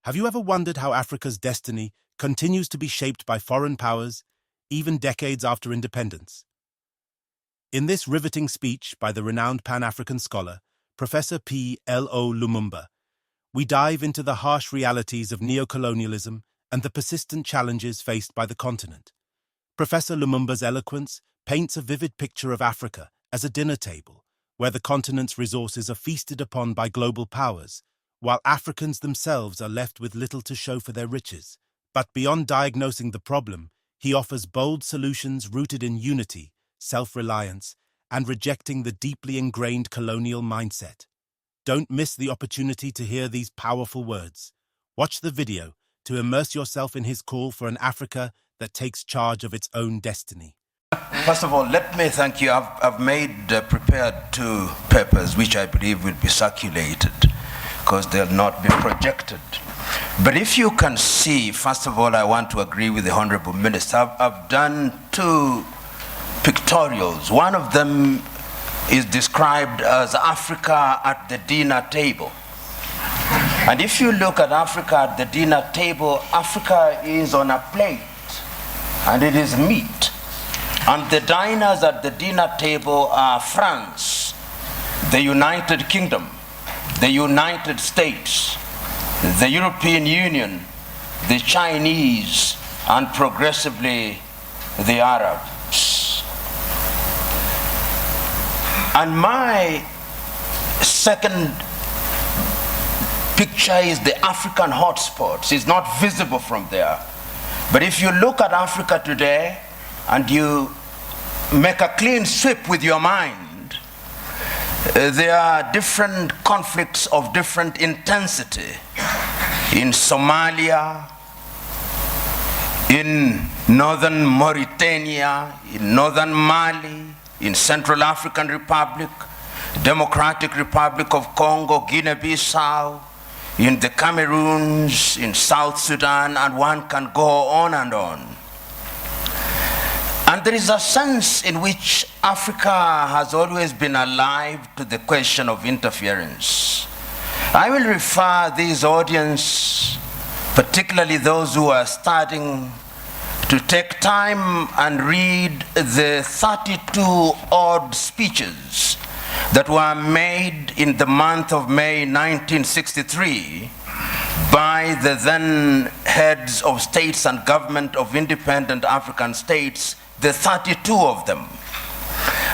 Have you ever wondered how Africa's destiny continues to be shaped by foreign powers, even decades after independence? In this riveting speech by the renowned Pan-African scholar, Professor P.L.O. Lumumba, we dive into the harsh realities of neocolonialism and the persistent challenges faced by the continent. Professor Lumumba's eloquence paints a vivid picture of Africa as a dinner table, where the continent's resources are feasted upon by global powers, while Africans themselves are left with little to show for their riches. But beyond diagnosing the problem, he offers bold solutions rooted in unity, self-reliance, and rejecting the deeply ingrained colonial mindset. Don't miss the opportunity to hear these powerful words. Watch the video to immerse yourself in his call for an Africa that takes charge of its own destiny. First of all, let me thank you. I've prepared 2 papers which I believe will be circulated because they'll not be projected. But if you can see, first of all, I want to agree with the Honorable Minister. I've done 2 pictorials. One of them is described as Africa at the dinner table. And if you look at Africa at the dinner table, Africa is on a plate and it is meat. And the diners at the dinner table are France, the United Kingdom, the United States, the European Union, the Chinese, and progressively the Arabs. And my second picture is the African hotspots. It's not visible from there. But if you look at Africa today and you make a clean sweep with your mind, there are different conflicts of different intensity in Somalia, in northern Mauritania, in northern Mali, in Central African Republic, Democratic Republic of Congo, Guinea-Bissau, in the Cameroons, in South Sudan, and one can go on and on. And there is a sense in which Africa has always been alive to the question of interference. I will refer this audience, particularly those who are starting, to take time and read the 32 odd speeches that were made in the month of May 1963 by the then heads of states and government of independent African states, the 32 of them.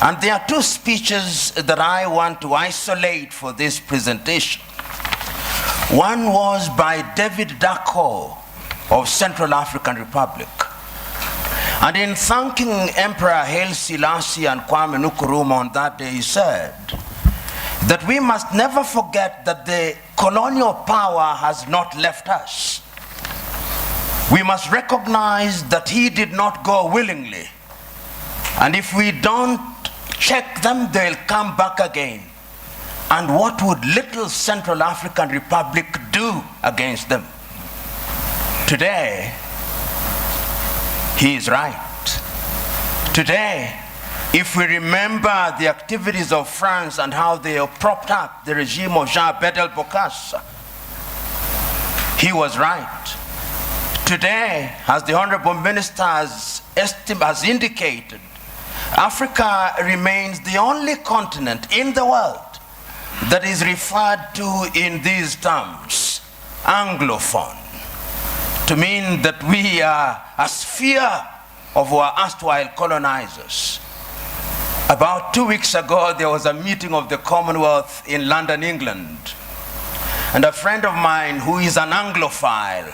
And there are 2 speeches that I want to isolate for this presentation. One was by David Dacko of Central African Republic. And in thanking Emperor Haile Selassie and Kwame Nkrumah on that day, he said that we must never forget that the colonial power has not left us. We must recognize that he did not go willingly. And if we don't check them, they'll come back again. And what would little Central African Republic do against them? Today, he is right. Today, if we remember the activities of France and how they propped up the regime of Jean Bedel Bokassa, he was right. Today, as the Honorable Minister has indicated, Africa remains the only continent in the world that is referred to in these terms, Anglophone, to mean that we are a sphere of our erstwhile colonizers. About 2 weeks ago, there was a meeting of the Commonwealth in London, England. And a friend of mine who is an Anglophile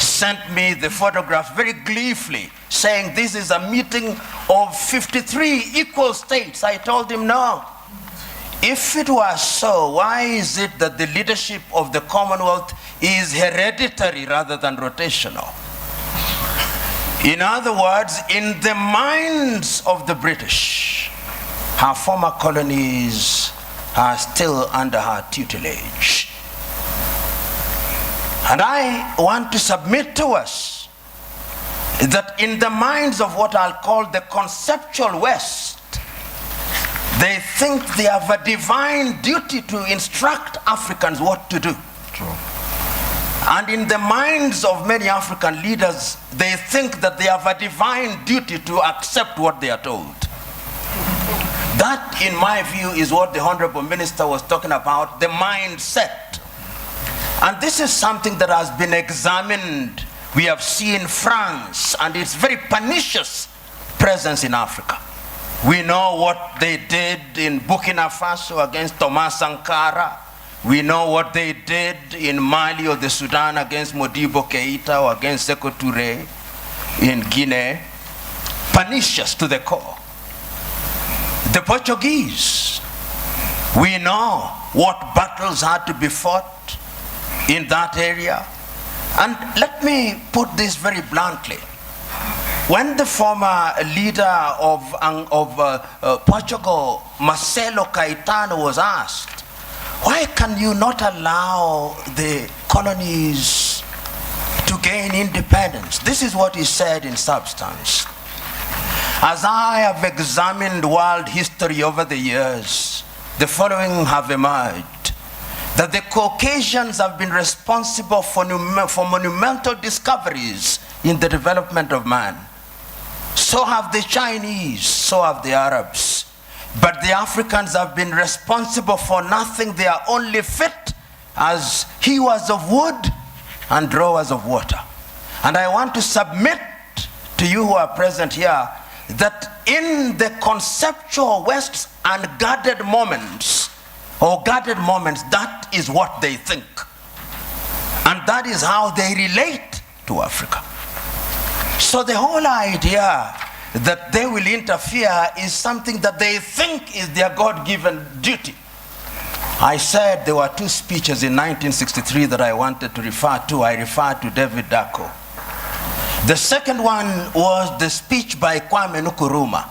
sent me the photograph very gleefully, saying this is a meeting of 53 equal states. I told him, no. If it was so, why is it that the leadership of the Commonwealth is hereditary rather than rotational? In other words, in the minds of the British, her former colonies are still under her tutelage. And I want to submit to us that in the minds of what I'll call the conceptual West, they think they have a divine duty to instruct Africans what to do. True. And in the minds of many African leaders, they think that they have a divine duty to accept what they are told. That, in my view, is what the Honorable Minister was talking about, the mindset. And this is something that has been examined. We have seen France and its very pernicious presence in Africa. We know what they did in Burkina Faso against Thomas Sankara. We know what they did in Mali or the Sudan against Modibo Keita or against Sekou Touré in Guinea. Pernicious to the core. The Portuguese, we know what battles had to be fought in that area. And let me put this very bluntly. When the former leader of Portugal, Marcelo Caetano, was asked, why can you not allow the colonies to gain independence? This is what he said in substance. As I have examined world history over the years, the following have emerged. That the Caucasians have been responsible for monumental discoveries in the development of man. So have the Chinese, so have the Arabs. But the Africans have been responsible for nothing. They are only fit as hewers of wood and drawers of water. And I want to submit to you who are present here that in the conceptual West's unguarded moments, or guarded moments, that is what they think. And that is how they relate to Africa. So the whole idea that they will interfere is something that they think is their God-given duty. I said there were two speeches in 1963 that I wanted to refer to. I referred to David Dacko. The second one was the speech by Kwame Nkrumah.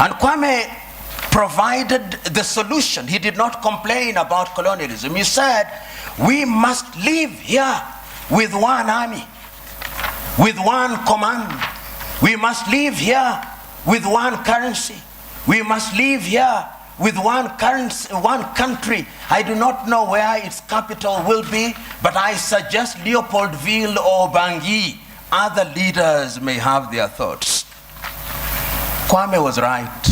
And Kwame provided the solution. He did not complain about colonialism. He said, we must live here with one army, with one command. We must live here with one currency. We must live here with one currency, one country. I do not know where its capital will be, but I suggest Leopoldville or Bangui. Other leaders may have their thoughts. Kwame was right,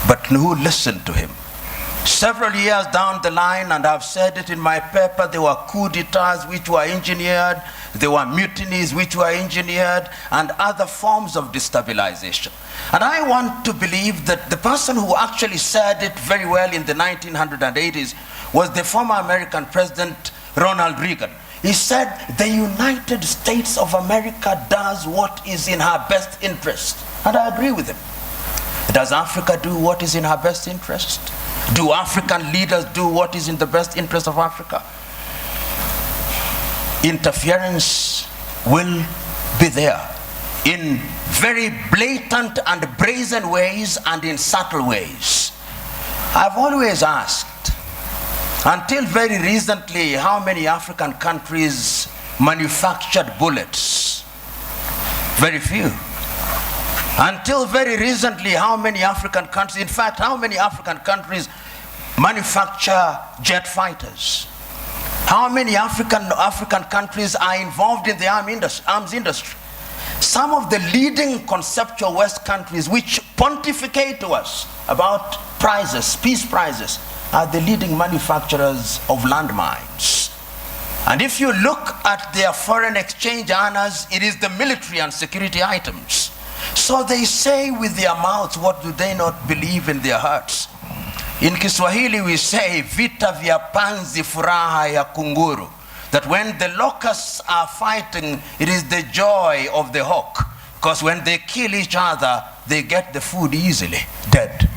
but who listened to him? Several years down the line, and I've said it in my paper, there were coup d'etats which were engineered, there were mutinies which were engineered, and other forms of destabilization. And I want to believe that the person who actually said it very well in the 1980s was the former American President Ronald Reagan. He said, the United States of America does what is in her best interest. And I agree with him. Does Africa do what is in her best interest? Do African leaders do what is in the best interest of Africa? Interference will be there in very blatant and brazen ways and in subtle ways. I've always asked, until very recently, how many African countries manufactured bullets? Very few. Until very recently, how many African countries, in fact, how many African countries manufacture jet fighters? How many African countries are involved in the arms industry? Some of the leading conceptual West countries which pontificate to us about prizes, peace prizes, are the leading manufacturers of landmines. And if you look at their foreign exchange earners, it is the military and security items. So they say with their mouths, what do they not believe in their hearts? In Kiswahili we say, vita vya panzi furaha ya kunguru. That when the locusts are fighting, it is the joy of the hawk. Because when they kill each other, they get the food easily, dead.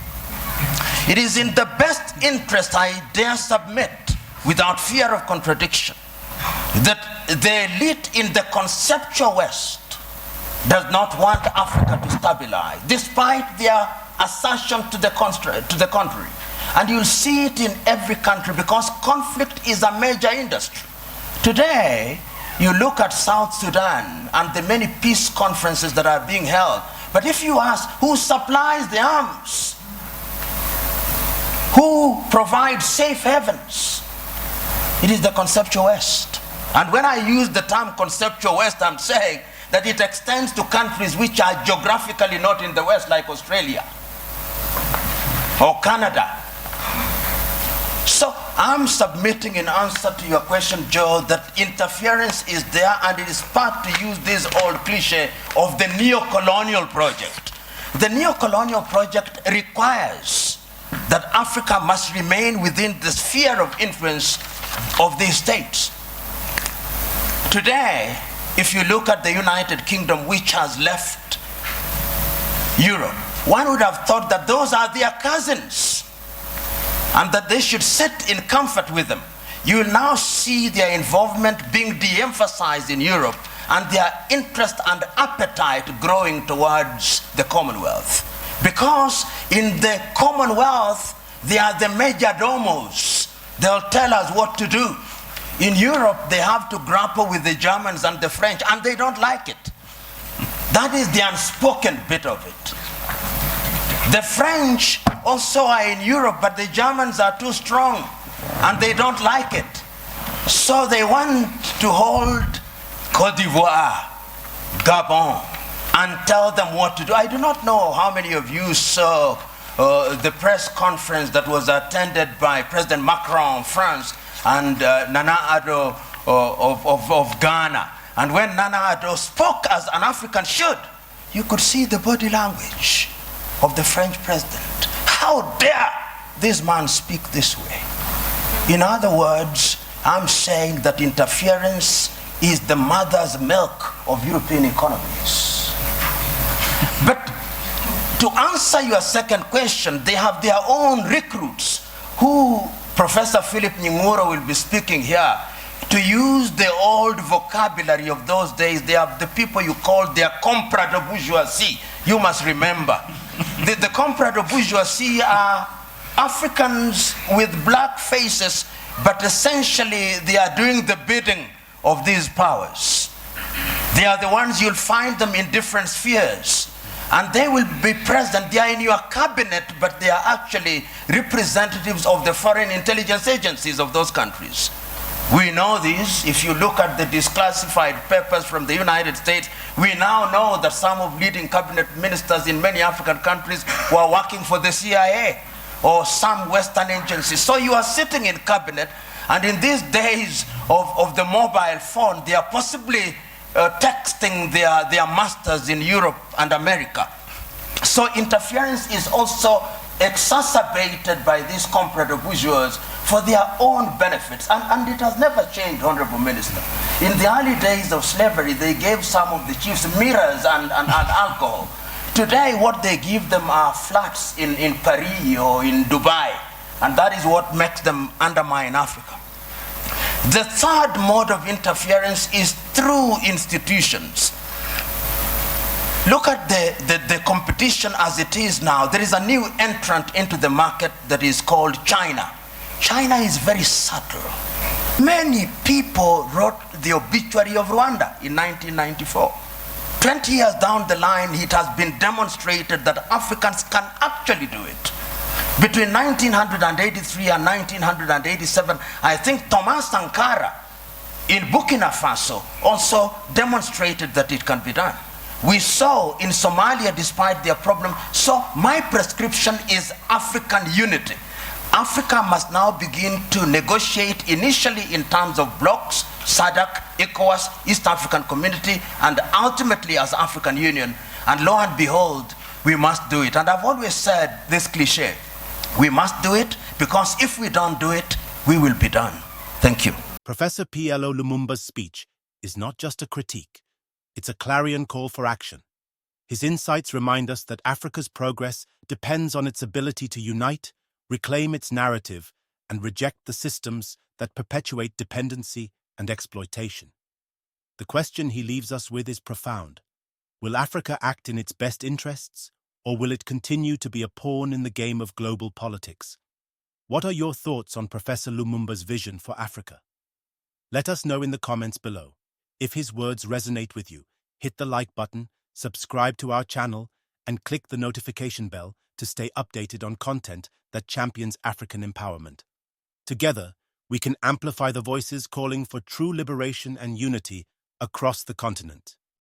It is in the best interest, I dare submit, without fear of contradiction, that the elite in the conceptual West does not want Africa to stabilize, despite their assertion to the contrary. And you'll see it in every country because conflict is a major industry. Today, you look at South Sudan and the many peace conferences that are being held, but if you ask who supplies the arms, who provides safe havens, it is the conceptual West. And when I use the term conceptual West, I'm saying that it extends to countries which are geographically not in the West, like Australia or Canada. So I'm submitting in answer to your question, Joe, that interference is there, and it is part, to use this old cliche, of the neocolonial project. The neocolonial project requires that Africa must remain within the sphere of influence of these states. Today, if you look at the United Kingdom, which has left Europe, one would have thought that those are their cousins and that they should sit in comfort with them. You will now see their involvement being de-emphasized in Europe and their interest and appetite growing towards the Commonwealth. Because in the Commonwealth, they are the major domos. They'll tell us what to do. In Europe, they have to grapple with the Germans and the French, and they don't like it. That is the unspoken bit of it. The French also are in Europe, but the Germans are too strong, and they don't like it. So they want to hold Côte d'Ivoire, Gabon, and tell them what to do. I do not know how many of you saw the press conference that was attended by President Macron of France and Nana Addo of Ghana. And when Nana Addo spoke as an African should, you could see the body language of the French president. How dare this man speak this way? In other words, I'm saying that interference is the mother's milk of European economies. But to answer your second question, they have their own recruits who Professor Philip Nying'oro will be speaking here. To use the old vocabulary of those days, they have the people you call their comprador bourgeoisie. You must remember. The comprador bourgeoisie are Africans with black faces, but essentially they are doing the bidding of these powers. They are the ones you'll find them in different spheres. And they will be present. They are in your cabinet, but they are actually representatives of the foreign intelligence agencies of those countries. We know this. If you look at the declassified papers from the United States, we now know that some of leading cabinet ministers in many African countries were working for the CIA or some Western agencies. So you are sitting in cabinet, and in these days of the mobile phone, they are possibly texting their masters in Europe and America. So interference is also exacerbated by these comprador bourgeois for their own benefits. And it has never changed, Honorable Minister. In the early days of slavery, they gave some of the chiefs mirrors and alcohol. Today, what they give them are flats in Paris or in Dubai. And that is what makes them undermine Africa. The third mode of interference is through institutions. Look at the competition as it is now. There is a new entrant into the market that is called China. China is very subtle. Many people wrote the obituary of Rwanda in 1994. 20 years down the line, it has been demonstrated that Africans can actually do it. Between 1983 and 1987, I think Thomas Sankara in Burkina Faso also demonstrated that it can be done. We saw in Somalia, despite their problem. So my prescription is African unity. Africa must now begin to negotiate initially in terms of blocks, SADC, ECOWAS, East African Community, and ultimately as African Union. And lo and behold, we must do it. And I've always said this cliche, we must do it, because if we don't do it, we will be done. Thank you. Professor P.L.O. Lumumba's speech is not just a critique, it's a clarion call for action. His insights remind us that Africa's progress depends on its ability to unite, reclaim its narrative, and reject the systems that perpetuate dependency and exploitation. The question he leaves us with is profound. Will Africa act in its best interests, or will it continue to be a pawn in the game of global politics? What are your thoughts on Professor Lumumba's vision for Africa? Let us know in the comments below. If his words resonate with you, hit the like button, subscribe to our channel, and click the notification bell to stay updated on content that champions African empowerment. Together, we can amplify the voices calling for true liberation and unity across the continent.